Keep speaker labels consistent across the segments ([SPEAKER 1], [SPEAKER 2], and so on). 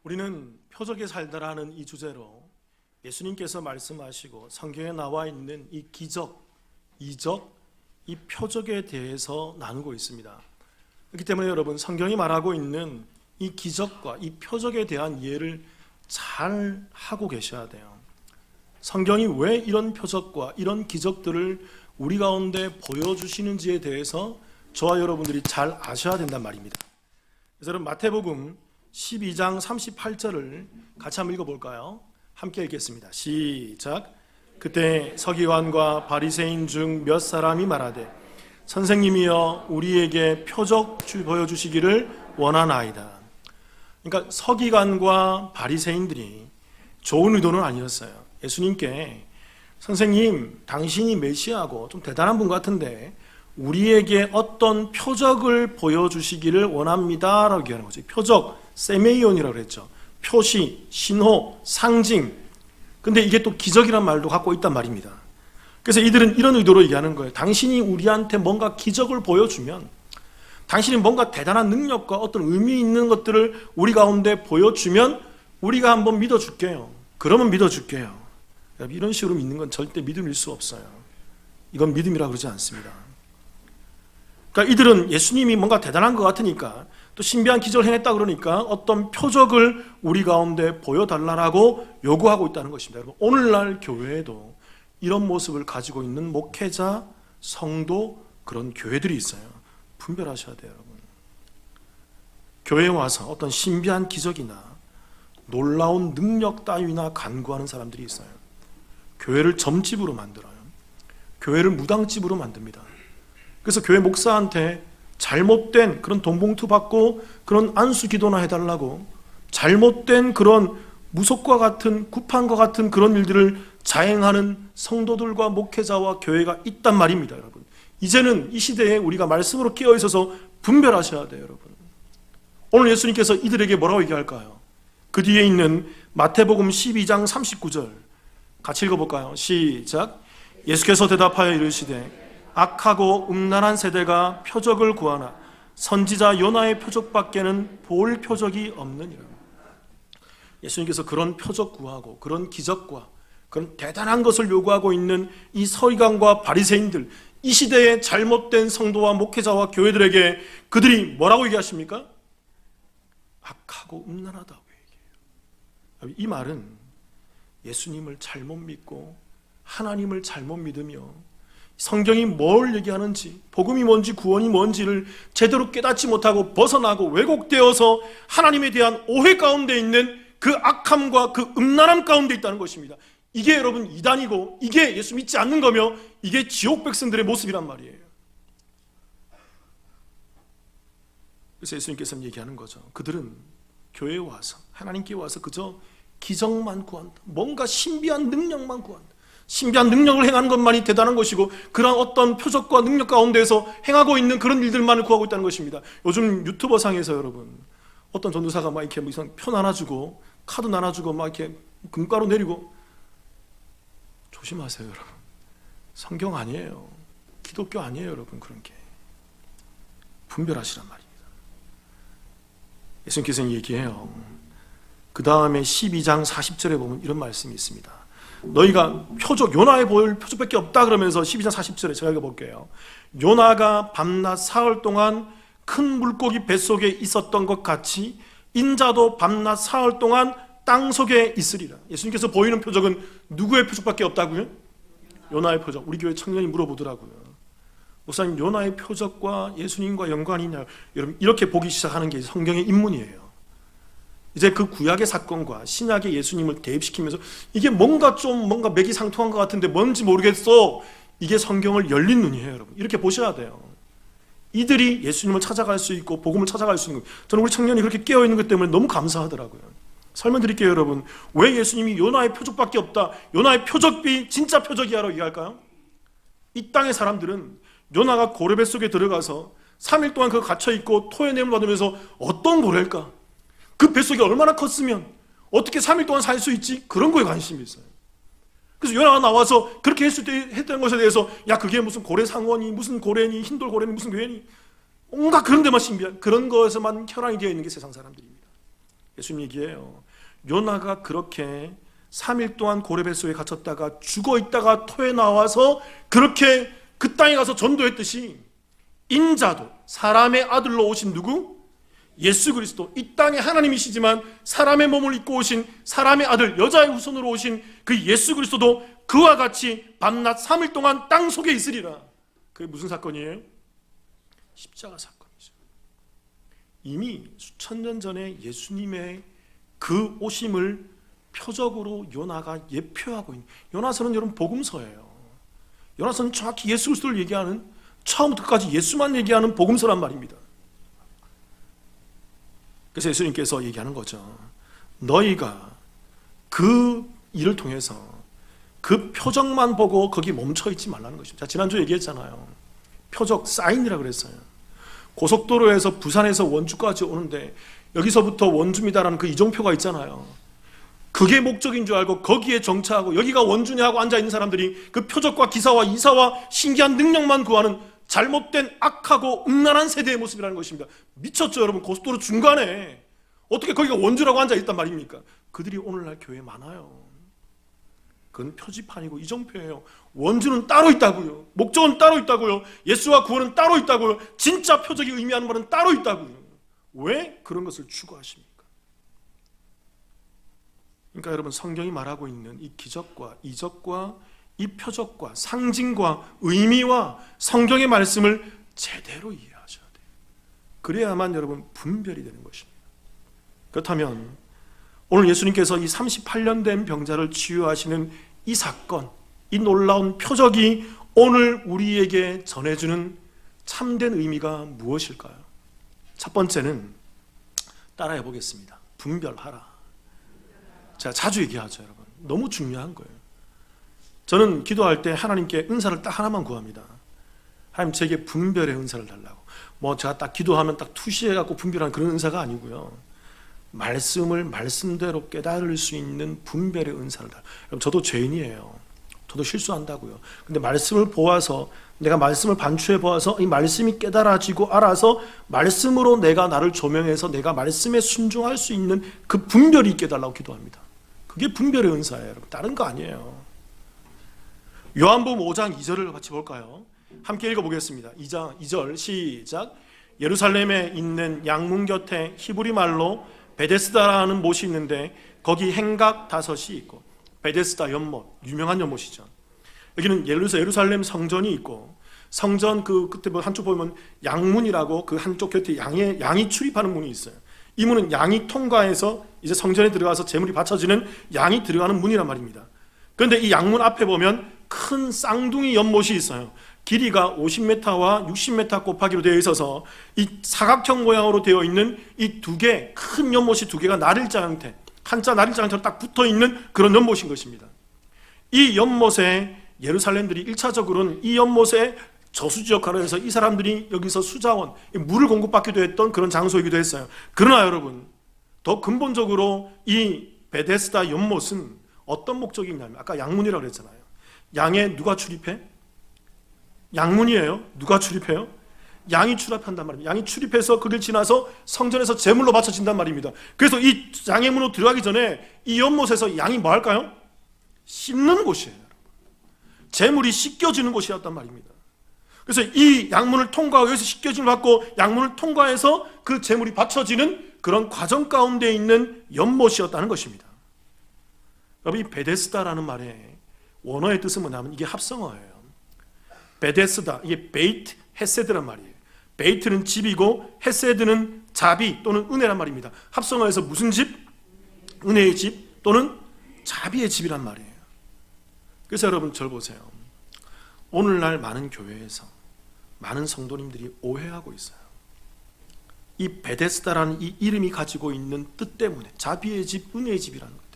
[SPEAKER 1] 우리는 표적에 살다라는 이 주제로 예수님께서 말씀하시고 성경에 나와 있는 이 기적, 이적, 이 표적에 대해서 나누고 있습니다. 그렇기 때문에 여러분, 성경이 말하고 있는 이 기적과 이 표적에 대한 이해를 잘 하고 계셔야 돼요. 성경이 왜 이런 표적과 이런 기적들을 우리 가운데 보여주시는지에 대해서 저와 여러분들이 잘 아셔야 된단 말입니다. 그래서 여러분, 마태복음 12장 38절을 같이 한번 읽어볼까요? 함께 읽겠습니다. 시작. 그때 서기관과 바리새인 중 몇 사람이 말하되 선생님이여 우리에게 표적 보여주시기를 원하나이다. 그러니까 서기관과 바리새인들이 좋은 의도는 아니었어요. 예수님께 선생님, 당신이 메시아고 좀 대단한 분 같은데 우리에게 어떤 표적을 보여주시기를 원합니다 라고 얘기하는 거죠. 표적, 세메이온이라고 그랬죠. 표시, 신호, 상징. 근데 이게 또 기적이란 말도 갖고 있단 말입니다. 그래서 이들은 이런 의도로 얘기하는 거예요. 당신이 우리한테 뭔가 기적을 보여주면, 당신이 뭔가 대단한 능력과 어떤 의미 있는 것들을 우리 가운데 보여주면 우리가 한번 믿어줄게요. 그러면 믿어줄게요. 이런 식으로 믿는 건 절대 믿음일 수 없어요. 이건 믿음이라고 그러지 않습니다. 그러니까 이들은 예수님이 뭔가 대단한 것 같으니까, 또 신비한 기적을 행했다 그러니까 어떤 표적을 우리 가운데 보여달라고 요구하고 있다는 것입니다. 여러분, 오늘날 교회에도 이런 모습을 가지고 있는 목회자, 성도, 그런 교회들이 있어요. 분별하셔야 돼요, 여러분. 교회에 와서 어떤 신비한 기적이나 놀라운 능력 따위나 간구하는 사람들이 있어요. 교회를 점집으로 만들어요. 교회를 무당집으로 만듭니다. 그래서 교회 목사한테 잘못된 그런 돈봉투 받고 그런 안수 기도나 해달라고, 잘못된 그런 무속과 같은, 구판과 같은 그런 일들을 자행하는 성도들과 목회자와 교회가 있단 말입니다, 여러분. 이제는 이 시대에 우리가 말씀으로 깨어 있어서 분별하셔야 돼요, 여러분. 오늘 예수님께서 이들에게 뭐라고 얘기할까요? 그 뒤에 있는 마태복음 12장 39절 같이 읽어볼까요? 시작. 예수께서 대답하여 이르시되 악하고 음란한 세대가 표적을 구하나 선지자 요나의 표적밖에는 볼 표적이 없느니라. 예수님께서 그런 표적 구하고 그런 기적과 그런 대단한 것을 요구하고 있는 이 서기관과 바리새인들, 이 시대의 잘못된 성도와 목회자와 교회들에게 그들이 뭐라고 얘기하십니까? 악하고 음란하다고 얘기해요. 이 말은 예수님을 잘못 믿고 하나님을 잘못 믿으며 성경이 뭘 얘기하는지, 복음이 뭔지, 구원이 뭔지를 제대로 깨닫지 못하고 벗어나고 왜곡되어서 하나님에 대한 오해 가운데 있는 그 악함과 그 음란함 가운데 있다는 것입니다. 이게 여러분 이단이고, 이게 예수 믿지 않는 거며, 이게 지옥 백성들의 모습이란 말이에요. 그래서 예수님께서는 얘기하는 거죠. 그들은 교회에 와서, 하나님께 와서 그저 기적만 구한다. 뭔가 신비한 능력만 구한다. 신비한 능력을 행하는 것만이 대단한 것이고, 그런 어떤 표적과 능력 가운데서 행하고 있는 그런 일들만을 구하고 있다는 것입니다. 요즘 유튜버 상에서 여러분, 어떤 전도사가 막 이렇게 표 나눠주고 카드 나눠주고 막 이렇게 금가루 내리고, 조심하세요, 여러분. 성경 아니에요. 기독교 아니에요, 여러분. 그런 게 분별하시란 말입니다. 예수님께서는 얘기해요. 그 다음에 12장 40절에 보면 이런 말씀이 있습니다. 너희가 표적, 요나에 보일 표적밖에 없다 그러면서 12장 40절에 제가 읽어볼게요. 요나가 밤낮 사흘 동안 큰 물고기 뱃속에 있었던 것 같이 인자도 밤낮 사흘 동안 땅 속에 있으리라. 예수님께서 보이는 표적은 누구의 표적밖에 없다고요? 요나의 표적. 우리 교회 청년이 물어보더라고요. 목사님, 요나의 표적과 예수님과 연관이 있나요? 여러분, 이렇게 보기 시작하는 게 성경의 입문이에요. 이제 그 구약의 사건과 신약의 예수님을 대입시키면서 이게 뭔가 맥이 상통한 것 같은데 뭔지 모르겠어. 이게 성경을 열린 눈이에요, 여러분. 이렇게 보셔야 돼요. 이들이 예수님을 찾아갈 수 있고 복음을 찾아갈 수 있는 거예요. 저는 우리 청년이 그렇게 깨어있는 것 때문에 너무 감사하더라고요. 설명드릴게요, 여러분. 왜 예수님이 요나의 표적밖에 없다, 요나의 표적비 진짜 표적이야라고 얘기할까요? 이 땅의 사람들은 요나가 고래 뱃속에 들어가서 3일 동안 그 갇혀있고 토해냄을 받으면서 어떤 고래일까? 그 뱃속이 얼마나 컸으면 어떻게 3일 동안 살 수 있지? 그런 거에 관심이 있어요. 그래서 요나가 나와서 그렇게 했던 것에 대해서, 야, 그게 무슨 고래 상원이, 무슨 고래니, 흰돌 고래니, 무슨 괴니, 온갖 그런 데만 신비한, 그런 것에서만 혈안이 되어 있는 게 세상 사람들입니다. 예수님 얘기해요. 요나가 그렇게 3일 동안 고레뱃속에 갇혔다가 죽어있다가 토해 나와서 그렇게 그 땅에 가서 전도했듯이 인자도 사람의 아들로 오신 누구? 예수 그리스도, 이 땅에 하나님이시지만 사람의 몸을 입고 오신 사람의 아들, 여자의 후손으로 오신 그 예수 그리스도도 그와 같이 밤낮 3일 동안 땅 속에 있으리라. 그게 무슨 사건이에요? 십자가 사건이죠. 이미 수천 년 전에 예수님의 그 오심을 표적으로 요나가 예표하고 있는, 요나서는 여러분 복음서예요. 요나서는 정확히 예수 그리스도를 얘기하는, 처음부터 끝까지 예수만 얘기하는 복음서란 말입니다. 그래서 예수님께서 얘기하는 거죠. 너희가 그 일을 통해서 그 표적만 보고 거기 멈춰있지 말라는 것입니다. 지난주에 얘기했잖아요. 표적, 사인이라고 그랬어요. 고속도로에서 부산에서 원주까지 오는데 여기서부터 원주입니다라는 그 이정표가 있잖아요. 그게 목적인 줄 알고 거기에 정차하고 여기가 원주냐 하고 앉아있는 사람들이 그 표적과 기사와 이사와 신기한 능력만 구하는 잘못된 악하고 음란한 세대의 모습이라는 것입니다. 미쳤죠 여러분. 고속도로 중간에 어떻게 거기가 원주라고 앉아있단 말입니까? 그들이 오늘날 교회에 많아요. 그건 표지판이고 이정표예요. 원주는 따로 있다고요. 목적은 따로 있다고요. 예수와 구원은 따로 있다고요. 진짜 표적이 의미하는 말은 따로 있다고요. 왜 그런 것을 추구하십니까? 그러니까 여러분, 성경이 말하고 있는 이 기적과 이적과 이 표적과 상징과 의미와 성경의 말씀을 제대로 이해하셔야 돼요. 그래야만 여러분 분별이 되는 것입니다. 그렇다면 오늘 예수님께서 이 38년 된 병자를 치유하시는 이 사건, 이 놀라운 표적이 오늘 우리에게 전해주는 참된 의미가 무엇일까요? 첫 번째는 따라해 보겠습니다. 분별하라. 제가 자주 얘기하죠 여러분. 너무 중요한 거예요. 저는 기도할 때 하나님께 은사를 딱 하나만 구합니다. 하나님 제게 분별의 은사를 달라고. 뭐 제가 딱 기도하면 딱 투시해갖고 분별하는 그런 은사가 아니고요. 말씀을 말씀대로 깨달을 수 있는 분별의 은사를 달라고. 여러분 저도 죄인이에요. 저도 실수한다고요. 근데 말씀을 보아서, 내가 말씀을 반추해 보아서 이 말씀이 깨달아지고 알아서 말씀으로 내가 나를 조명해서 내가 말씀에 순종할 수 있는 그 분별이 있게 해달라고 기도합니다. 그게 분별의 은사예요 여러분. 다른 거 아니에요. 요한복음 5장 2절을 같이 볼까요? 함께 읽어보겠습니다. 2절 시작. 예루살렘에 있는 양문 곁에 히브리 말로 베데스다라는 못이 있는데 거기 행각 5이 있고, 베데스다 연못, 유명한 연못이죠. 여기는 예루살렘 성전이 있고, 성전 그 끝에 한쪽 보면 양문이라고 그 한쪽 곁에 양이 출입하는 문이 있어요. 이 문은 양이 통과해서 이제 성전에 들어가서 제물이 바쳐지는 양이 들어가는 문이란 말입니다. 그런데 이 양문 앞에 보면 큰 쌍둥이 연못이 있어요. 길이가 50m와 60m 곱하기로 되어 있어서 이 사각형 모양으로 되어 있는 이 두 개, 큰 연못이 두 개가 나릴자 형태, 한자 나릴자 형태로 딱 붙어 있는 그런 연못인 것입니다. 이 연못에 예루살렘들이 1차적으로는 이 연못에 저수지 역할을 해서 이 사람들이 여기서 수자원, 물을 공급받기도 했던 그런 장소이기도 했어요. 그러나 여러분, 더 근본적으로 이 베데스다 연못은 어떤 목적이 있냐면, 아까 양문이라고 그랬잖아요. 양에 누가 출입해? 양문이에요. 누가 출입해요? 양이 출입한단 말입니다. 양이 출입해서 거길 지나서 성전에서 제물로 바쳐진단 말입니다. 그래서 이 양의 문으로 들어가기 전에 이 연못에서 양이 뭐 할까요? 씻는 곳이에요. 제물이 씻겨지는 곳이었단 말입니다. 그래서 이 양문을 통과하고 여기서 씻겨짐을 받고 양문을 통과해서 그 제물이 바쳐지는 그런 과정 가운데 있는 연못이었다는 것입니다. 여러분, 이 베데스다라는 말의 원어의 뜻은 뭐냐면 이게 합성어예요. 베데스다, 이게 베이트 헤세드란 말이에요. 베이트는 집이고 헤세드는 자비 또는 은혜란 말입니다. 합성어에서 무슨 집? 은혜의 집 또는 자비의 집이란 말이에요. 그래서 여러분 절 보세요. 오늘날 많은 교회에서 많은 성도님들이 오해하고 있어요. 이 베데스다라는 이 이름이 가지고 있는 뜻 때문에, 자비의 집, 은혜의 집이라는 것.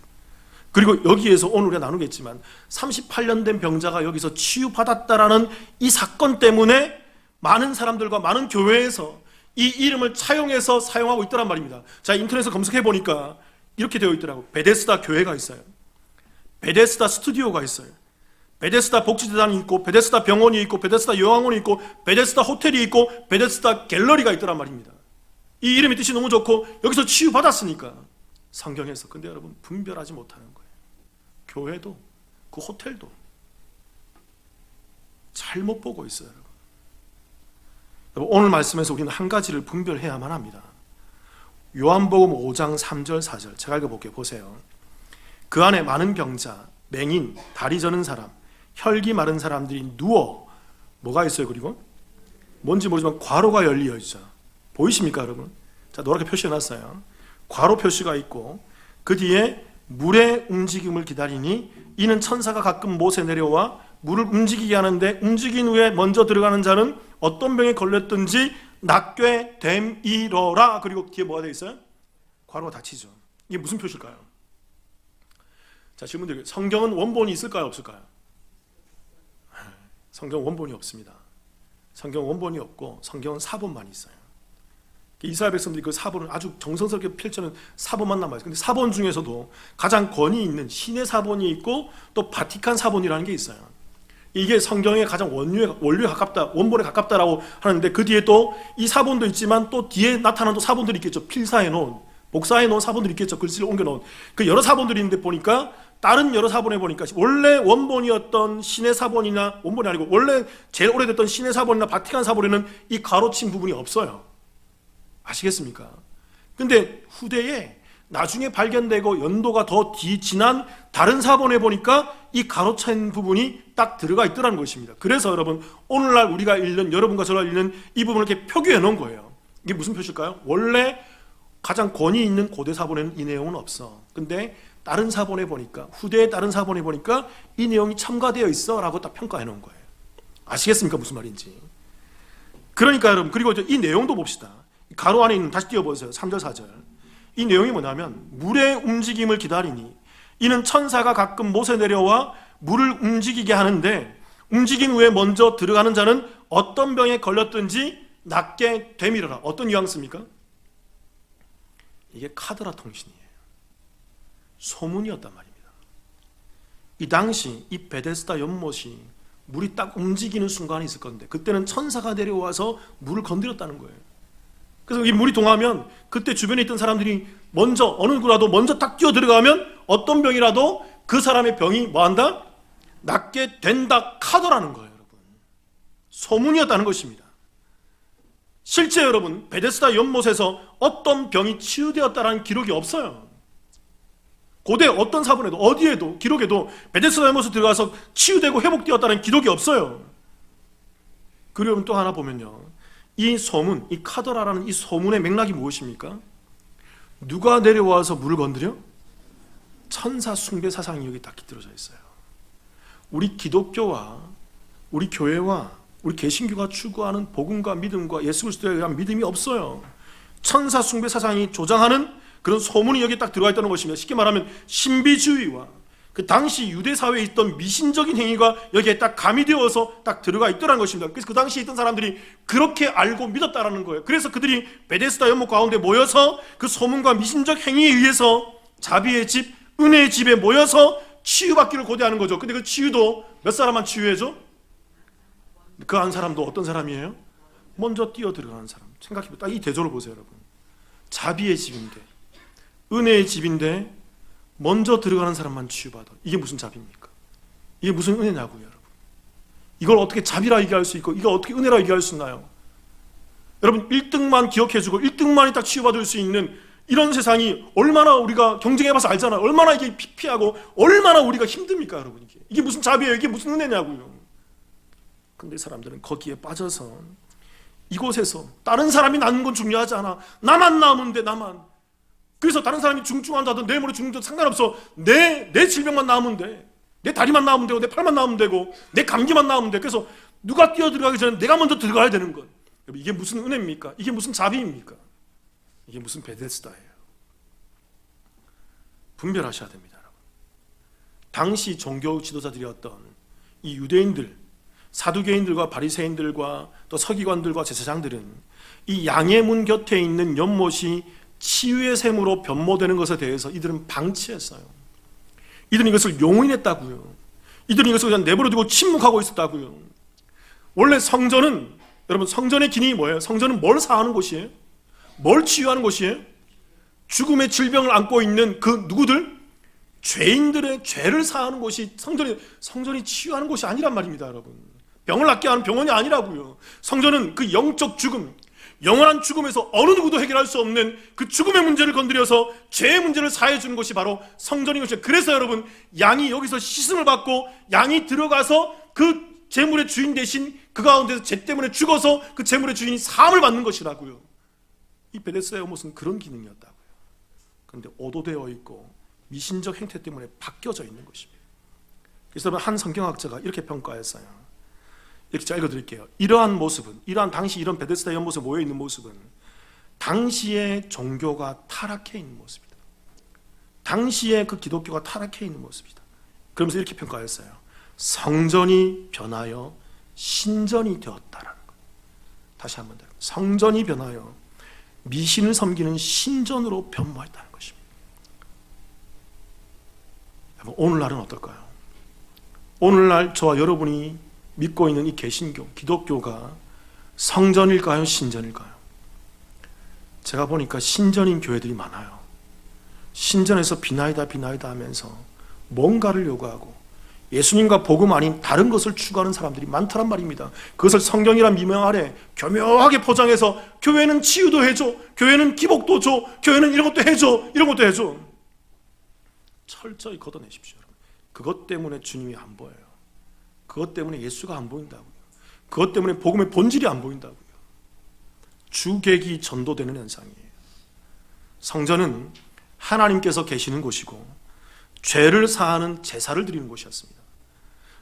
[SPEAKER 1] 그리고 여기에서 오늘 우리가 나누겠지만 38년 된 병자가 여기서 치유받았다라는 이 사건 때문에 많은 사람들과 많은 교회에서 이 이름을 차용해서 사용하고 있더란 말입니다. 자, 인터넷에서 검색해 보니까 이렇게 되어 있더라고요. 베데스다 교회가 있어요. 베데스다 스튜디오가 있어요. 베데스다 복지재단이 있고, 베데스다 병원이 있고, 베데스다 요양원이 있고, 베데스다 호텔이 있고, 베데스다 갤러리가 있더란 말입니다. 이 이름의 뜻이 너무 좋고 여기서 치유받았으니까 성경에서. 근데 여러분 분별하지 못하는 거예요. 교회도 그 호텔도 잘못 보고 있어요. 여러분, 오늘 말씀에서 우리는 한 가지를 분별해야만 합니다. 요한복음 5장 3절 4절 제가 읽어볼게요. 보세요. 그 안에 많은 병자, 맹인, 다리 저는 사람, 혈기 마른 사람들이 누워 뭐가 있어요? 그리고 뭔지 모르지만 괄호가 열리어 있죠. 보이십니까 여러분? 자, 노랗게 표시해놨어요. 괄호 표시가 있고 그 뒤에 물의 움직임을 기다리니 이는 천사가 가끔 못에 내려와 물을 움직이게 하는데 움직인 후에 먼저 들어가는 자는 어떤 병에 걸렸든지 낫게 됨이러라. 그리고 뒤에 뭐가 되어 있어요? 괄호가 닫히죠. 이게 무슨 표시일까요? 자, 질문 드릴게요. 성경은 원본이 있을까요? 없을까요? 성경은 원본이 없습니다. 성경은 원본이 없고 성경은 사본만 있어요. 이스라엘 백성들이 그 사본을 아주 정성스럽게 펼쳐는 사본만 남아있어요. 근데 사본 중에서도 가장 권위 있는 신의 사본이 있고 또 바티칸 사본이라는 게 있어요. 이게 성경에 가장 원류에 가깝다, 원본에 가깝다라고 하는데 그 뒤에 또 이 사본도 있지만 또 뒤에 나타난 또 사본들이 있겠죠. 필사해 놓은, 복사해 놓은 사본들이 있겠죠. 글씨를 옮겨 놓은 그 여러 사본들이 있는데 보니까 다른 여러 사본에 보니까 원래 원본이었던 신의 사본이나 원본이 아니고 원래 제일 오래됐던 신의 사본이나 바티칸 사본에는 이 가로친 부분이 없어요. 아시겠습니까? 근데 후대에 나중에 발견되고 연도가 더 지난 다른 사본에 보니까 이 가로챈 부분이 딱 들어가 있더라는 것입니다. 그래서 여러분 오늘날 우리가 읽는, 여러분과 저가 읽는 이 부분을 이렇게 표기해 놓은 거예요. 이게 무슨 표시일까요? 원래 가장 권위 있는 고대 사본에는 이 내용은 없어. 근데 다른 사본에 보니까, 후대의 다른 사본에 보니까 이 내용이 첨가되어 있어 라고 딱 평가해 놓은 거예요. 아시겠습니까? 무슨 말인지. 그러니까 여러분, 그리고 이 내용도 봅시다. 가로 안에 있는, 다시 띄워보세요. 3절 4절. 이 내용이 뭐냐면 물의 움직임을 기다리니 이는 천사가 가끔 못에 내려와 물을 움직이게 하는데 움직인 후에 먼저 들어가는 자는 어떤 병에 걸렸든지 낫게 되밀어라. 어떤 뉘앙스입니까? 이게 카드라 통신이에요. 소문이었단 말입니다. 이 당시 이 베데스다 연못이 물이 딱 움직이는 순간이 있을 건데 그때는 천사가 내려와서 물을 건드렸다는 거예요. 그래서 이 물이 동하면 그때 주변에 있던 사람들이 먼저 어느 누구라도 먼저 딱 뛰어 들어가면 어떤 병이라도 그 사람의 병이 뭐한다? 낫게 된다 카더라는 거예요. 여러분, 소문이었다는 것입니다. 실제 여러분 베데스다 연못에서 어떤 병이 치유되었다라는 기록이 없어요. 고대 어떤 사본에도 어디에도 기록에도 베데스다 연못에 들어가서 치유되고 회복되었다는 기록이 없어요. 그리고 또 하나 보면요, 이 소문, 이 카더라라는 이 소문의 맥락이 무엇입니까? 누가 내려와서 물을 건드려? 천사 숭배 사상이 여기 딱 깃들어져 있어요. 우리 기독교와 우리 교회와 우리 개신교가 추구하는 복음과 믿음과 예수 그리스도에 대한 믿음이 없어요. 천사 숭배 사상이 조장하는 그런 소문이 여기 딱 들어가 있다는 것입니다. 쉽게 말하면 신비주의와 그 당시 유대 사회에 있던 미신적인 행위가 여기에 딱 가미되어서 딱 들어가 있더라는 것입니다. 그래서 그 당시에 있던 사람들이 그렇게 알고 믿었다라는 거예요. 그래서 그들이 베데스다 연못 가운데 모여서 그 소문과 미신적 행위에 의해서 자비의 집, 은혜의 집에 모여서 치유받기를 고대하는 거죠. 근데 그 치유도 몇 사람만 치유해줘? 그 한 사람도 어떤 사람이에요? 먼저 뛰어 들어가는 사람. 생각해보세요. 딱 이 대조를 보세요, 여러분. 자비의 집인데, 은혜의 집인데 먼저 들어가는 사람만 치유받아. 이게 무슨 자비입니까? 이게 무슨 은혜냐고요, 여러분. 이걸 어떻게 자비라 얘기할 수 있고 이걸 어떻게 은혜라 얘기할 수 있나요? 여러분 1등만 기억해주고 1등만이 딱 치유받을 수 있는 이런 세상이 얼마나 우리가 경쟁해봐서 알잖아요. 얼마나 이게 피폐하고 얼마나 우리가 힘듭니까, 여러분. 이게 무슨 자비예요? 이게 무슨 은혜냐고요. 근데 사람들은 거기에 빠져서 이곳에서 다른 사람이 낫는 건 중요하지 않아. 나만 나으면 돼, 나만. 그래서 다른 사람이 중증환자든 내 머리 중증 상관없어. 내 질병만 나으면 돼. 내 다리만 나으면 되고 내 팔만 나으면 되고 내 감기만 나으면 돼. 그래서 누가 뛰어 들어가기 전에 내가 먼저 들어가야 되는 것. 이게 무슨 은혜입니까? 이게 무슨 자비입니까? 이게 무슨 베데스다예요. 분별하셔야 됩니다, 여러분. 당시 종교 지도자들이었던 이 유대인들, 사두개인들과 바리새인들과 또 서기관들과 제사장들은 이 양의 문 곁에 있는 연못이 치유의 샘으로 변모되는 것에 대해서 이들은 방치했어요. 이들은 이것을 용인했다고요. 이들은 이것을 그냥 내버려두고 침묵하고 있었다고요. 원래 성전은, 여러분 성전의 기능이 뭐예요? 성전은 뭘 사하는 곳이에요? 뭘 치유하는 곳이에요? 죽음의 질병을 안고 있는 그 누구들? 죄인들의 죄를 사하는 곳이 성전이 치유하는 곳이 아니란 말입니다, 여러분. 병을 낫게 하는 병원이 아니라고요. 성전은 그 영적 죽음, 영원한 죽음에서 어느 누구도 해결할 수 없는 그 죽음의 문제를 건드려서 죄의 문제를 사해 주는 것이 바로 성전인 것이에요. 그래서 여러분, 양이 여기서 시승을 받고 양이 들어가서 그 재물의 주인 대신 그 가운데서 죄 때문에 죽어서 그 재물의 주인이 사함을 받는 것이라고요. 이 베데스다의 못은 그런 기능이었다고요. 그런데 오도되어 있고 미신적 행태 때문에 바뀌어져 있는 것입니다. 그래서 한 성경학자가 이렇게 평가했어요. 이렇게 잘 읽어드릴게요. 이러한 모습은, 이러한 당시 이런 베데스다 연못에 모여있는 모습은 당시의 종교가 타락해 있는 모습이다. 당시의 그 기독교가 타락해 있는 모습이다. 그러면서 이렇게 평가했어요. 성전이 변하여 신전이 되었다라는 것. 다시 한번 더. 성전이 변하여 미신을 섬기는 신전으로 변모했다는 것입니다. 오늘날은 어떨까요? 오늘날 저와 여러분이 믿고 있는 이 개신교, 기독교가 성전일까요? 신전일까요? 제가 보니까 신전인 교회들이 많아요. 신전에서 비나이다 하면서 뭔가를 요구하고 예수님과 복음 아닌 다른 것을 추구하는 사람들이 많다란 말입니다. 그것을 성경이란 미명 아래 교묘하게 포장해서 교회는 치유도 해줘, 교회는 기복도 줘, 교회는 이런 것도 해줘, 이런 것도 해줘. 철저히 걷어내십시오. 그것 때문에 주님이 안 보여요. 그것 때문에 예수가 안 보인다고요. 그것 때문에 복음의 본질이 안 보인다고요. 주객이 전도되는 현상이에요. 성전은 하나님께서 계시는 곳이고 죄를 사하는 제사를 드리는 곳이었습니다.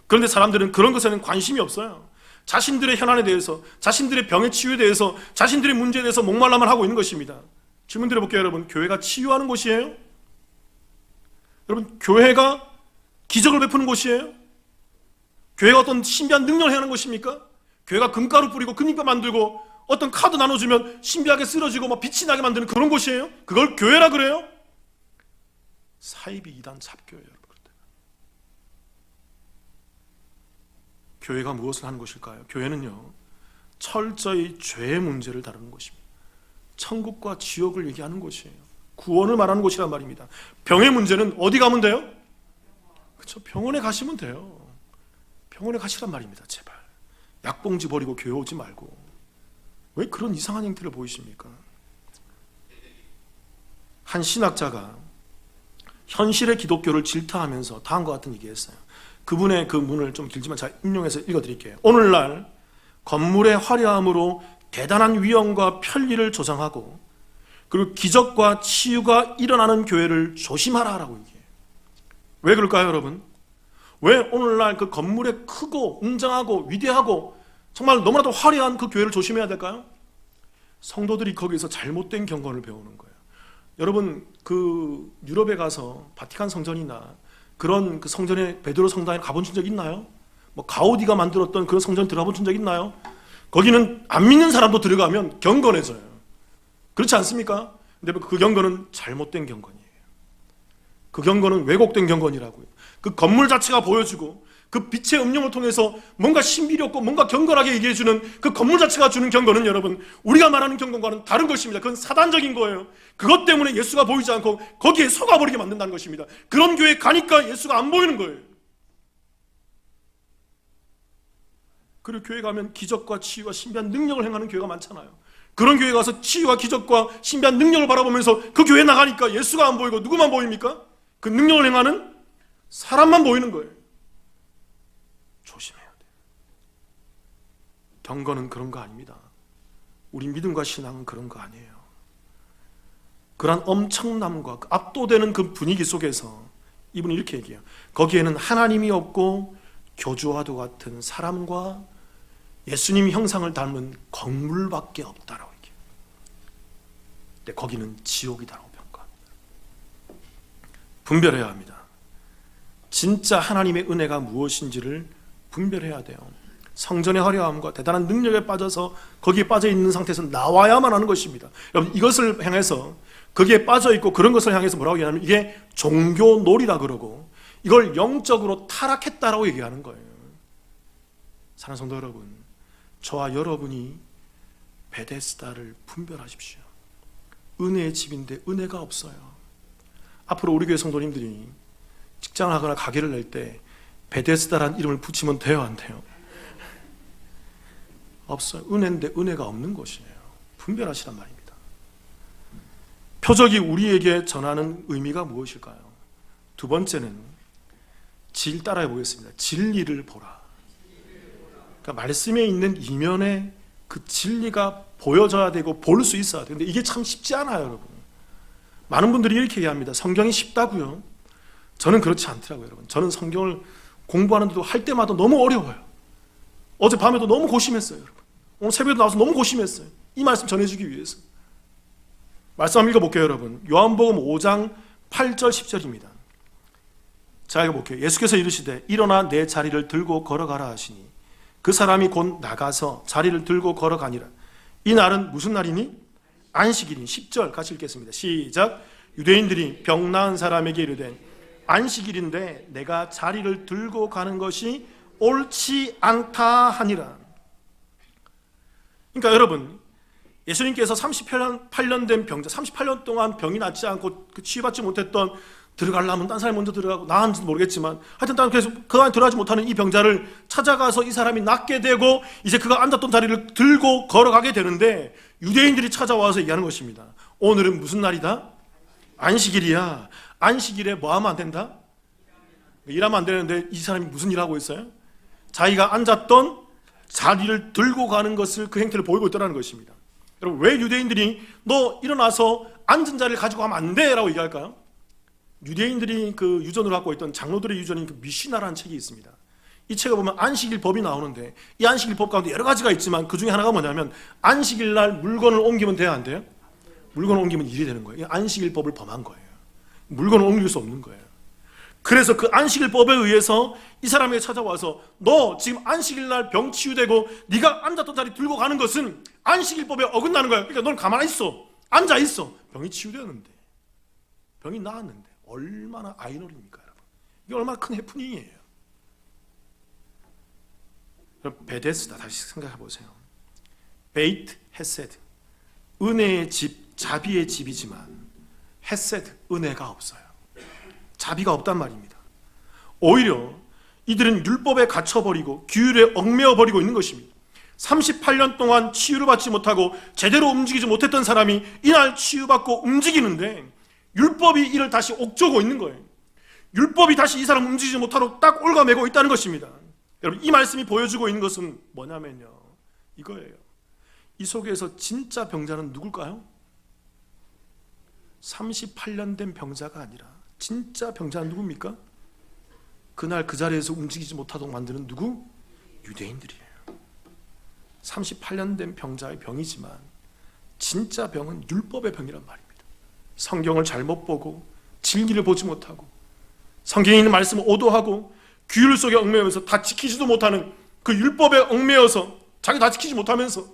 [SPEAKER 1] 그런데 사람들은 그런 것에는 관심이 없어요. 자신들의 현안에 대해서, 자신들의 병의 치유에 대해서, 자신들의 문제에 대해서 목말라만 하고 있는 것입니다. 질문 드려볼게요, 여러분. 교회가 치유하는 곳이에요? 여러분, 교회가 기적을 베푸는 곳이에요? 교회가 어떤 신비한 능력을 행하는 것입니까? 교회가 금가루 뿌리고 금잎밥 만들고 어떤 카드 나눠주면 신비하게 쓰러지고 막 빛이 나게 만드는 그런 곳이에요? 그걸 교회라 그래요? 사이비 이단 잡교예요, 여러분. 교회가 무엇을 하는 것일까요? 교회는요, 철저히 죄의 문제를 다루는 것입니다. 천국과 지옥을 얘기하는 곳이에요. 구원을 말하는 곳이란 말입니다. 병의 문제는 어디 가면 돼요? 그렇죠, 병원에 가시면 돼요. 병원에 가시란 말입니다. 제발 약봉지 버리고 교회 오지 말고. 왜 그런 이상한 행태를 보이십니까? 한 신학자가 현실의 기독교를 질타하면서 다음과 같은 얘기했어요. 그분의 그 문을 좀 길지만 잘 인용해서 읽어드릴게요. 오늘날 건물의 화려함으로 대단한 위엄과 편리를 조장하고 그리고 기적과 치유가 일어나는 교회를 조심하라라고 얘기해요. 왜 그럴까요, 여러분? 왜 오늘날 그 건물에 크고 웅장하고 위대하고 정말 너무나도 화려한 그 교회를 조심해야 될까요? 성도들이 거기서 잘못된 경건을 배우는 거예요. 여러분, 그 유럽에 가서 바티칸 성전이나 그런 그 성전에 베드로 성당에 가본 적 있나요? 뭐 가우디가 만들었던 그런 성전 들어가 본 적 있나요? 거기는 안 믿는 사람도 들어가면 경건해져요. 그렇지 않습니까? 근데 그 경건은 잘못된 경건이에요. 그 경건은 왜곡된 경건이라고요. 그 건물 자체가 보여주고 그 빛의 음영을 통해서 뭔가 신비롭고 뭔가 경건하게 얘기해주는 그 건물 자체가 주는 경건은 여러분, 우리가 말하는 경건과는 다른 것입니다. 그건 사단적인 거예요. 그것 때문에 예수가 보이지 않고 거기에 속아버리게 만든다는 것입니다. 그런 교회에 가니까 예수가 안 보이는 거예요. 그리고 교회 가면 기적과 치유와 신비한 능력을 행하는 교회가 많잖아요. 그런 교회 가서 치유와 기적과 신비한 능력을 바라보면서 그 교회 나가니까 예수가 안 보이고 누구만 보입니까? 그 능력을 행하는 사람만 보이는 거예요. 조심해야 돼요. 경건은 그런 거 아닙니다. 우리 믿음과 신앙은 그런 거 아니에요. 그런 엄청남과 압도되는 그 분위기 속에서 이분이 이렇게 얘기해요. 거기에는 하나님이 없고 교주와도 같은 사람과 예수님 형상을 닮은 건물밖에 없다라고 얘기해요. 근데 거기는 지옥이다라고 평가합니다. 분별해야 합니다. 진짜 하나님의 은혜가 무엇인지를 분별해야 돼요. 성전의 화려함과 대단한 능력에 빠져서 거기에 빠져 있는 상태에서 나와야만 하는 것입니다. 여러분, 이것을 향해서 거기에 빠져 있고 그런 것을 향해서 뭐라고 얘기하냐면 이게 종교놀이라 그러고 이걸 영적으로 타락했다라고 얘기하는 거예요. 사랑하는 성도 여러분, 저와 여러분이 베데스다를 분별하십시오. 은혜의 집인데 은혜가 없어요. 앞으로 우리 교회 성도님들이 직장을 하거나 가게를 낼 때 베데스다라는 이름을 붙이면 돼요, 안 돼요? 없어요. 은혜인데 은혜가 없는 것이에요. 분별하시란 말입니다. 표적이 우리에게 전하는 의미가 무엇일까요? 두 번째는 질 따라해 보겠습니다. 진리를 보라. 그러니까 말씀에 있는 이면에 그 진리가 보여져야 되고 볼 수 있어야 돼요. 근데 이게 참 쉽지 않아요, 여러분. 많은 분들이 이렇게 얘기합니다. 성경이 쉽다고요? 저는 그렇지 않더라고요, 여러분. 저는 성경을 공부하는데도 할 때마다 너무 어려워요. 어젯밤에도 너무 고심했어요, 여러분. 오늘 새벽에도 나와서 너무 고심했어요. 이 말씀 전해주기 위해서. 말씀 한번 읽어볼게요, 여러분. 요한복음 5장 8절 10절입니다. 자, 읽어볼게요. 예수께서 이르시되 일어나 내 자리를 들고 걸어가라 하시니 그 사람이 곧 나가서 자리를 들고 걸어가니라. 이 날은 무슨 날이니? 안식일이니. 10절 같이 읽겠습니다. 시작. 유대인들이 병 나은 사람에게 이르되 안식일인데 내가 자리를 들고 가는 것이 옳지 않다 하니라. 그러니까 여러분, 예수님께서 38년 된 병자, 38년 동안 병이 낫지 않고 치유받지 못했던, 들어가려면 딴 사람이 먼저 들어가고 나은지도 모르겠지만 하여튼 그래서 그 안에 들어가지 못하는 이 병자를 찾아가서 이 사람이 낫게 되고 이제 그가 앉았던 자리를 들고 걸어가게 되는데 유대인들이 찾아와서 얘기하는 것입니다. 오늘은 무슨 날이다? 안식일이야. 안식일에 뭐 하면 안 된다? 일하면 안 되는데 이 사람이 무슨 일하고 있어요? 자기가 앉았던 자리를 들고 가는 것을, 그 행태를 보이고 있다는 것입니다. 여러분, 왜 유대인들이 너 일어나서 앉은 자리를 가지고 가면 안 돼 라고 얘기할까요? 유대인들이 그 유전으로 갖고 있던 장로들의 유전인 그 미시나라는 책이 있습니다. 이 책을 보면 안식일 법이 나오는데 이 안식일 법 가운데 여러 가지가 있지만 그 중에 하나가 뭐냐면 안식일 날 물건을 옮기면 돼야 안 돼요? 물건을 옮기면 일이 되는 거예요. 안식일 법을 범한 거예요. 물건을 옮길 수 없는 거예요. 그래서 그 안식일 법에 의해서 이 사람에게 찾아와서 너 지금 안식일 날 병 치유되고 네가 앉았던 자리 들고 가는 것은 안식일 법에 어긋나는 거야. 그러니까 넌 가만히 있어. 앉아 있어. 병이 치유되었는데, 병이 나았는데 얼마나 아이러니입니까, 여러분? 이게 얼마나 큰 해프닝이에요. 여러분, 베데스다 다시 생각해 보세요. 베이트 헤세드, 은혜의 집, 자비의 집이지만 헤세드, 은혜가 없어요. 자비가 없단 말입니다. 오히려 이들은 율법에 갇혀버리고 규율에 얽매여버리고 있는 것입니다. 38년 동안 치유를 받지 못하고 제대로 움직이지 못했던 사람이 이날 치유받고 움직이는데 율법이 이를 다시 옥죄고 있는 거예요. 율법이 다시 이 사람 움직이지 못하도록 딱 올가매고 있다는 것입니다. 여러분, 이 말씀이 보여주고 있는 것은 뭐냐면요, 이거예요. 이 속에서 진짜 병자는 누굴까요? 38년 된 병자가 아니라 진짜 병자는 누굽니까? 그날 그 자리에서 움직이지 못하도록 만드는 누구? 유대인들이에요. 38년 된 병자의 병이지만 진짜 병은 율법의 병이란 말입니다. 성경을 잘못 보고 진리를 보지 못하고 성경에 있는 말씀을 오도하고 규율 속에 얽매여서 다 지키지도 못하는 그 율법에 얽매여서 자기 다 지키지 못하면서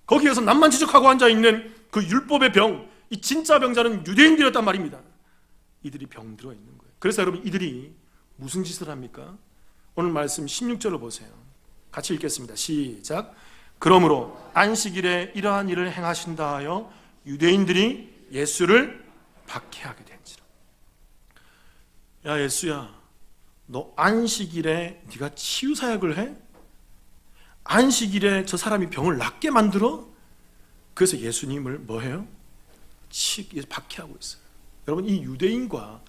[SPEAKER 1] 거기에서 남만 지적하고 앉아있는 그 율법의 병, 이 진짜 병자는 유대인들이었단 말입니다. 이들이 병들어 있는 거예요. 그래서 여러분, 이들이 무슨 짓을 합니까? 오늘 말씀 16절을 보세요. 같이 읽겠습니다. 시작. 그러므로 안식일에 이러한 일을 행하신다 하여 유대인들이 예수를 박해하게 된지라. 야, 예수야, 너 안식일에 네가 치유 사역을 해? 안식일에 저 사람이 병을 낫게 만들어? 그래서 예수님을 뭐 해요? 박해하고 있어요. 여러분, 이 유대인과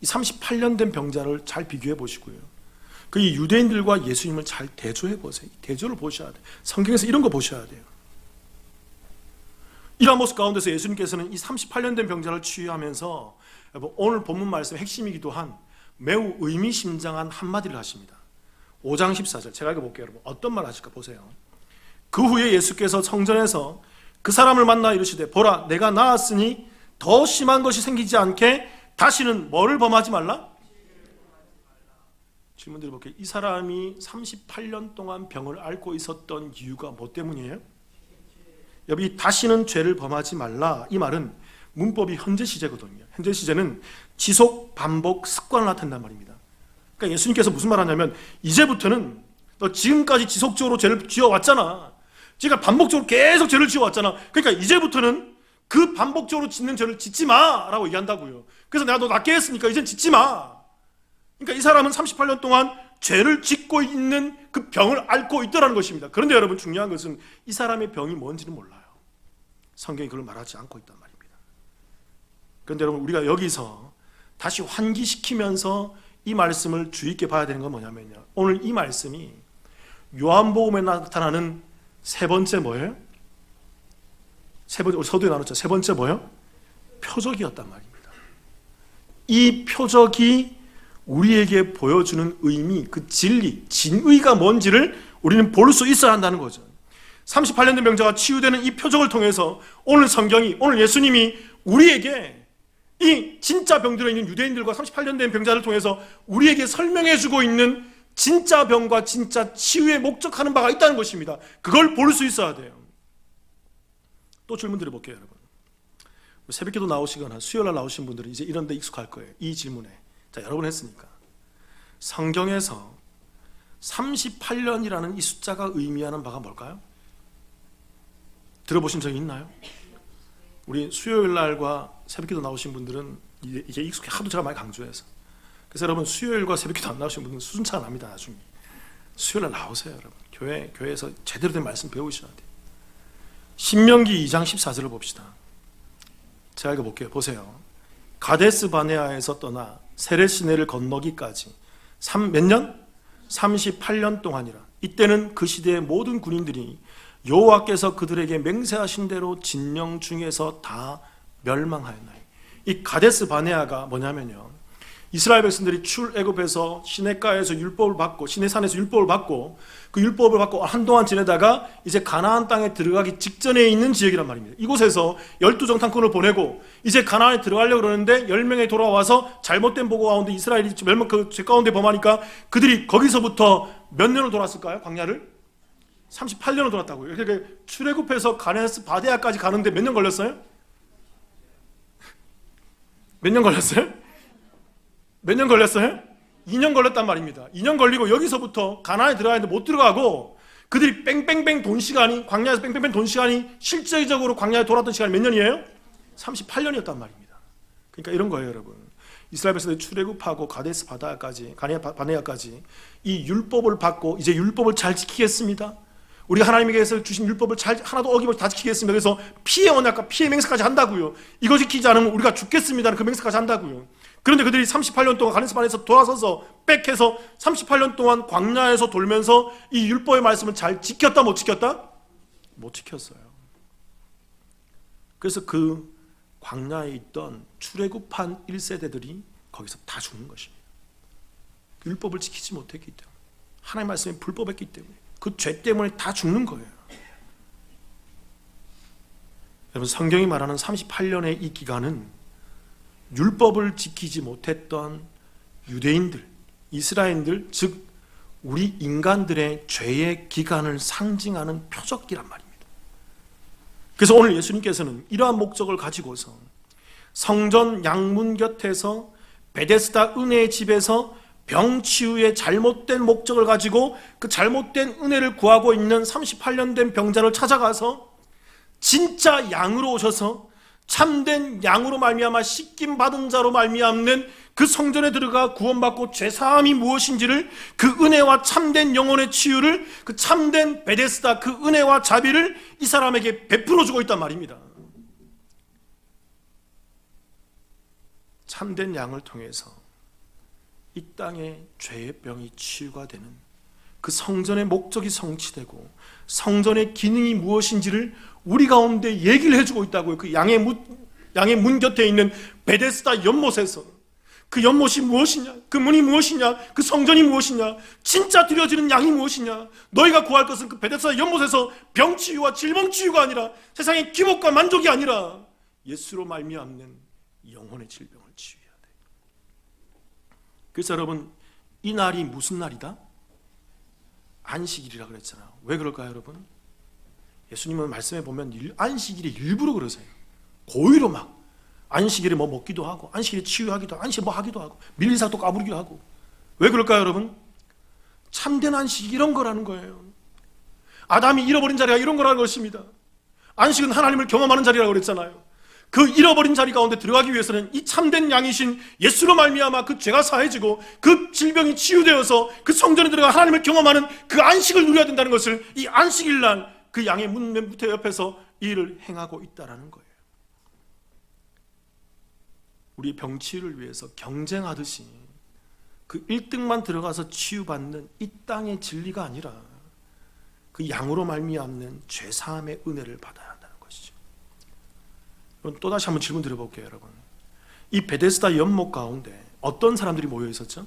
[SPEAKER 1] 이 38년 된 병자를 잘 비교해 보시고요, 그 이 유대인들과 예수님을 잘 대조해 보세요. 대조를 보셔야 돼요. 성경에서 이런 거 보셔야 돼요. 이러한 모습 가운데서 예수님께서는 이 38년 된 병자를 치유하면서 오늘 본문 말씀의 핵심이기도 한 매우 의미심장한 한마디를 하십니다. 5장 14절 제가 읽어볼게요. 여러분, 어떤 말 하실까 보세요. 그 후에 예수께서 성전에서 그 사람을 만나 이르시되 보라, 내가 나았으니 더 심한 것이 생기지 않게 다시는 뭐를 범하지 말라? 질문 드려볼게요. 이 사람이 38년 동안 병을 앓고 있었던 이유가 뭐 때문이에요? 여기 다시는 죄를 범하지 말라, 이 말은 문법이 현재 시제거든요. 현재 시제는 지속, 반복, 습관을 나타낸단 말입니다. 그러니까 예수님께서 무슨 말 하냐면, 이제부터는 너 지금까지 지속적으로 죄를 지어왔잖아. 지금 반복적으로 계속 죄를 지어왔잖아. 그러니까 이제부터는 그 반복적으로 짓는 죄를 짓지 마라고 얘기한다고요. 그래서 내가 너 낫게 했으니까 이젠 짓지 마. 그러니까 이 사람은 38년 동안 죄를 짓고 있는 그 병을 앓고 있더라는 것입니다. 그런데 여러분, 중요한 것은 이 사람의 병이 뭔지는 몰라요. 성경이 그걸 말하지 않고 있단 말입니다. 그런데 여러분, 우리가 여기서 다시 환기시키면서 이 말씀을 주의 있게 봐야 되는 건 뭐냐면요, 오늘 이 말씀이 요한복음에 나타나는 세 번째 뭐예요? 우리 서두에 나눴죠. 세 번째 뭐예요? 표적이었단 말입니다. 이 표적이 우리에게 보여주는 의미, 그 진리, 진의가 뭔지를 우리는 볼 수 있어야 한다는 거죠. 38년 된 병자가 치유되는 이 표적을 통해서 오늘 성경이, 오늘 예수님이 우리에게 이 진짜 병들어 있는 유대인들과 38년 된 병자를 통해서 우리에게 설명해 주고 있는 진짜 병과 진짜 치유에 목적하는 바가 있다는 것입니다. 그걸 볼 수 있어야 돼요. 또 질문 드려볼게요, 여러분. 새벽기도 나오시거나 수요일날 나오신 분들은 이제 이런 데 익숙할 거예요. 이 질문에. 자, 여러분 했으니까. 성경에서 38년이라는 이 숫자가 의미하는 바가 뭘까요? 들어보신 적이 있나요? 우리 수요일날과 새벽기도 나오신 분들은 이제 익숙해, 하도 제가 많이 강조해서. 그래서 여러분, 수요일과 새벽기도 안 나오신 분들은 수준차가 납니다. 나중에 수요일날 나오세요, 여러분. 교회에서 제대로 된 말씀 배우셔야 돼요. 신명기 2장 14절을 봅시다. 제가 읽어볼게요. 보세요. 가데스 바네아에서 떠나 세렛 시내를 건너기까지 몇 년? 38년 동안이라. 이때는 그 시대의 모든 군인들이 여호와께서 그들에게 맹세하신 대로 진영 중에서 다 멸망하였나니. 이 가데스 바네아가 뭐냐면요, 이스라엘 백성들이 출애굽에서 시내가에서 율법을 받고, 시내산에서 율법을 받고, 그 율법을 받고 한동안 지내다가 이제 가나안 땅에 들어가기 직전에 있는 지역이란 말입니다. 이곳에서 12정탐꾼을 보내고 이제 가나안에 들어가려고 그러는데 10명이 돌아와서 잘못된 보고 가운데 이스라엘이 그 죄 가운데 범하니까 그들이 거기서부터 몇 년을 돌았을까요? 광야를? 38년을 돌았다고요. 그러니까 출애굽해서 가데스 바네아까지 가는데 몇 년 걸렸어요? 몇 년 걸렸어요? 몇 년 걸렸어요? 2년 걸렸단 말입니다. 2년 걸리고 여기서부터 가나안에 들어가는데 못 들어가고 그들이 뺑뺑뺑 돈 시간이, 광야에서 뺑뺑뺑 돈 시간이 실제적으로 광야에 돌았던 시간이 몇 년이에요? 38년이었단 말입니다. 그러니까 이런 거예요, 여러분. 이스라엘 백성들이 출애굽하고 가데스 바네아까지 이 율법을 받고 이제 율법을 잘 지키겠습니다. 우리가 하나님께서 주신 율법을 잘 하나도 어김없이 다 지키겠습니다. 그래서 피의 언약과 피의 맹세까지 한다고요. 이거 지키지 않으면 우리가 죽겠습니다는 그 맹세까지 한다고요. 그런데 그들이 38년 동안 가데스 바네아에서 돌아서서 백해서 38년 동안 광야에서 돌면서 이 율법의 말씀을 잘 지켰다, 못 지켰다? 못 지켰어요. 그래서 그 광야에 있던 출애굽한 1세대들이 거기서 다 죽는 것입니다. 율법을 지키지 못했기 때문에, 하나님의 말씀에 불법했기 때문에, 그 죄 때문에 다 죽는 거예요. 여러분, 성경이 말하는 38년의 이 기간은 율법을 지키지 못했던 유대인들, 이스라엘인들, 즉 우리 인간들의 죄의 기간을 상징하는 표적이란 말입니다. 그래서 오늘 예수님께서는 이러한 목적을 가지고서 성전 양문 곁에서 베데스다 은혜의 집에서 병치유의 잘못된 목적을 가지고 그 잘못된 은혜를 구하고 있는 38년 된 병자를 찾아가서 진짜 양으로 오셔서 참된 양으로 말미암아 씻김 받은 자로 말미암는 그 성전에 들어가 구원받고 죄사함이 무엇인지를, 그 은혜와 참된 영혼의 치유를, 그 참된 베데스다 그 은혜와 자비를 이 사람에게 베풀어 주고 있단 말입니다. 참된 양을 통해서 이 땅의 죄의 병이 치유가 되는 그 성전의 목적이 성취되고 성전의 기능이 무엇인지를 우리 가운데 얘기를 해주고 있다고요. 그 양의 문 곁에 있는 베데스다 연못에서 그 연못이 무엇이냐, 그 문이 무엇이냐, 그 성전이 무엇이냐, 진짜 드려지는 양이 무엇이냐, 너희가 구할 것은 그 베데스다 연못에서 병치유와 질병치유가 아니라, 세상의 기복과 만족이 아니라 예수로 말미암는 영혼의 질병을 치유해야 돼. 그래서 여러분, 이 날이 무슨 날이다? 안식일이라 그랬잖아요. 왜 그럴까요, 여러분? 예수님은 말씀해 보면 안식일에 일부러 그러세요. 고의로 막 안식일에 뭐 먹기도 하고, 안식일에 치유하기도 하고, 안식일에 뭐 하기도 하고, 밀리사도 까부르기도 하고. 왜 그럴까요, 여러분? 참된 안식이 이런 거라는 거예요. 아담이 잃어버린 자리가 이런 거라는 것입니다. 안식은 하나님을 경험하는 자리라고 그랬잖아요. 그 잃어버린 자리 가운데 들어가기 위해서는 이 참된 양이신 예수로 말미암아 그 죄가 사해지고 그 질병이 치유되어서 그 성전에 들어가 하나님을 경험하는 그 안식을 누려야 된다는 것을 이 안식일 날 그 양의 문무태 옆에서 이 일을 행하고 있다는 거예요. 우리 병치유를 위해서 경쟁하듯이 그 1등만 들어가서 치유받는 이 땅의 진리가 아니라 그 양으로 말미암는 죄사함의 은혜를 받아야 한다는 것이죠. 여러분, 또 다시 한번 질문 드려볼게요. 여러분, 이 베데스다 연못 가운데 어떤 사람들이 모여 있었죠?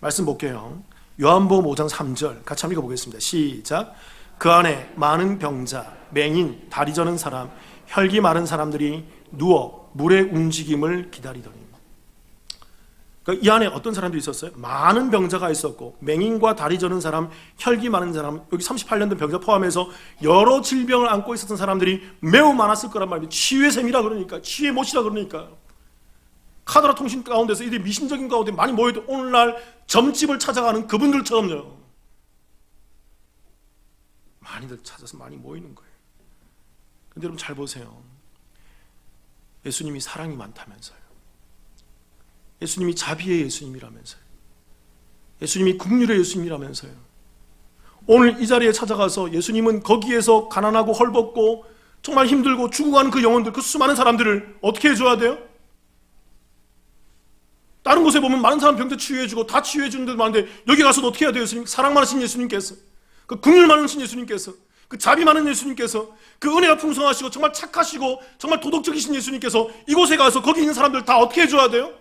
[SPEAKER 1] 말씀 볼게요. 요한복음 5장 3절 같이 한번 읽어보겠습니다. 시작. 그 안에 많은 병자, 맹인, 다리 저는 사람, 혈기 마른 사람들이 누워 물의 움직임을 기다리더니. 그러니까 이 안에 어떤 사람들이 있었어요? 많은 병자가 있었고, 맹인과 다리 저는 사람, 혈기 많은 사람, 여기 38년 된 병자 포함해서 여러 질병을 안고 있었던 사람들이 매우 많았을 거란 말이에요. 치유의 셈이라 그러니까, 치유의 못이라 그러니까. 카더라 통신 가운데서 이들이 미신적인 가운데 많이 모여도 오늘날 점집을 찾아가는 그분들처럼요, 많이들 찾아서 많이 모이는 거예요. 근데 여러분 잘 보세요. 예수님이 사랑이 많다면서요. 예수님이 자비의 예수님이라면서요. 예수님이 긍휼의 예수님이라면서요. 오늘 이 자리에 찾아가서 예수님은 거기에서 가난하고 헐벗고 정말 힘들고 죽어가는 그 영혼들, 그 수많은 사람들을 어떻게 해줘야 돼요? 다른 곳에 보면 많은 사람 병자 치유해주고 다 치유해주는 데도 많은데 여기 가서도 어떻게 해야 돼요? 예수님? 사랑 많으신 예수님께서, 그 긍휼 많으신 예수님께서, 그 자비 많은 예수님께서, 그 은혜가 풍성하시고 정말 착하시고 정말 도덕적이신 예수님께서 이곳에 가서 거기 있는 사람들 다 어떻게 해줘야 돼요?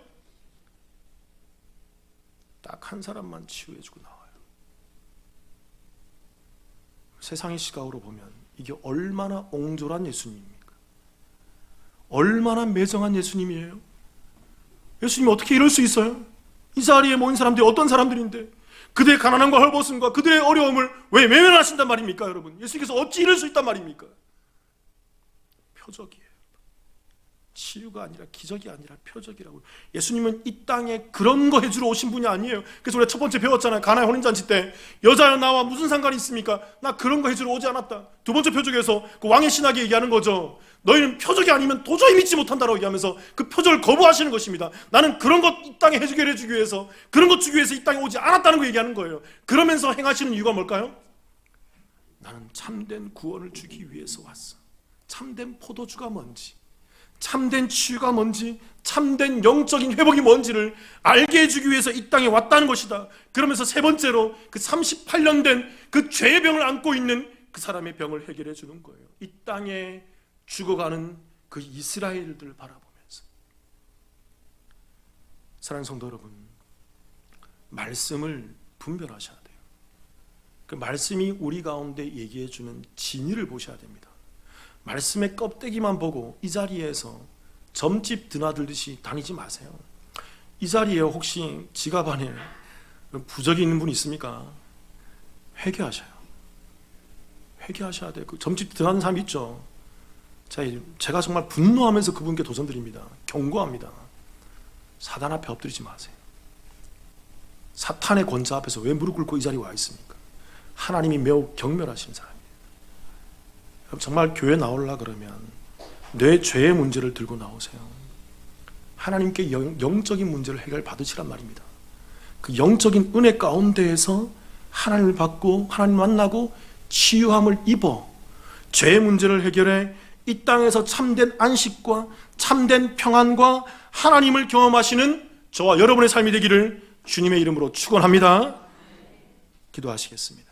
[SPEAKER 1] 딱 한 사람만 치유해주고 나와요. 세상의 시각으로 보면 이게 얼마나 옹졸한 예수님입니까? 얼마나 매정한 예수님이에요? 예수님이 어떻게 이럴 수 있어요? 이 자리에 모인 사람들이 어떤 사람들인데 그들의 가난함과 헐벗음과 그들의 어려움을 왜 외면하신단 말입니까? 여러분, 예수님께서 어찌 이럴 수 있단 말입니까? 표적이에요. 치유가 아니라, 기적이 아니라 표적이라고요. 예수님은 이 땅에 그런 거 해주러 오신 분이 아니에요. 그래서 우리가 첫 번째 배웠잖아요. 가나의 혼인잔치 때 여자여 나와 무슨 상관이 있습니까? 나 그런 거 해주러 오지 않았다. 두 번째 표적에서 그 왕의 신학이 얘기하는 거죠. 너희는 표적이 아니면 도저히 믿지 못한다라고 얘기하면서 그 표적을 거부하시는 것입니다. 나는 그런 것 이 땅에 해결해 주기 위해서, 그런 것 주기 위해서 이 땅에 오지 않았다는 거 얘기하는 거예요. 그러면서 행하시는 이유가 뭘까요? 나는 참된 구원을 주기 위해서 왔어. 참된 포도주가 뭔지, 참된 치유가 뭔지, 참된 영적인 회복이 뭔지를 알게 해주기 위해서 이 땅에 왔다는 것이다. 그러면서 세 번째로 그 38년 된 그 죄의 병을 안고 있는 그 사람의 병을 해결해 주는 거예요. 이 땅에 죽어가는 그 이스라엘들을 바라보면서. 사랑하는 성도 여러분, 말씀을 분별하셔야 돼요. 그 말씀이 우리 가운데 얘기해 주는 진리를 보셔야 됩니다. 말씀의 껍데기만 보고 이 자리에서 점집 드나들듯이 다니지 마세요. 이 자리에 혹시 지갑 안에 부적이 있는 분 있습니까? 회개하셔요. 회개하셔야 돼요. 그 점집 드나는 사람 있죠? 제가 정말 분노하면서 그분께 도전드립니다. 경고합니다. 사단 앞에 엎드리지 마세요. 사탄의 권자 앞에서 왜 무릎 꿇고 이 자리에 와 있습니까? 하나님이 매우 경멸하신 사람이에요. 정말 교회 나오려 그러면 내 죄의 문제를 들고 나오세요. 하나님께 영적인 문제를 해결 받으시란 말입니다. 그 영적인 은혜 가운데에서 하나님을 받고 하나님 만나고 치유함을 입어 죄의 문제를 해결해 이 땅에서 참된 안식과 참된 평안과 하나님을 경험하시는 저와 여러분의 삶이 되기를 주님의 이름으로 축원합니다. 기도하시겠습니다.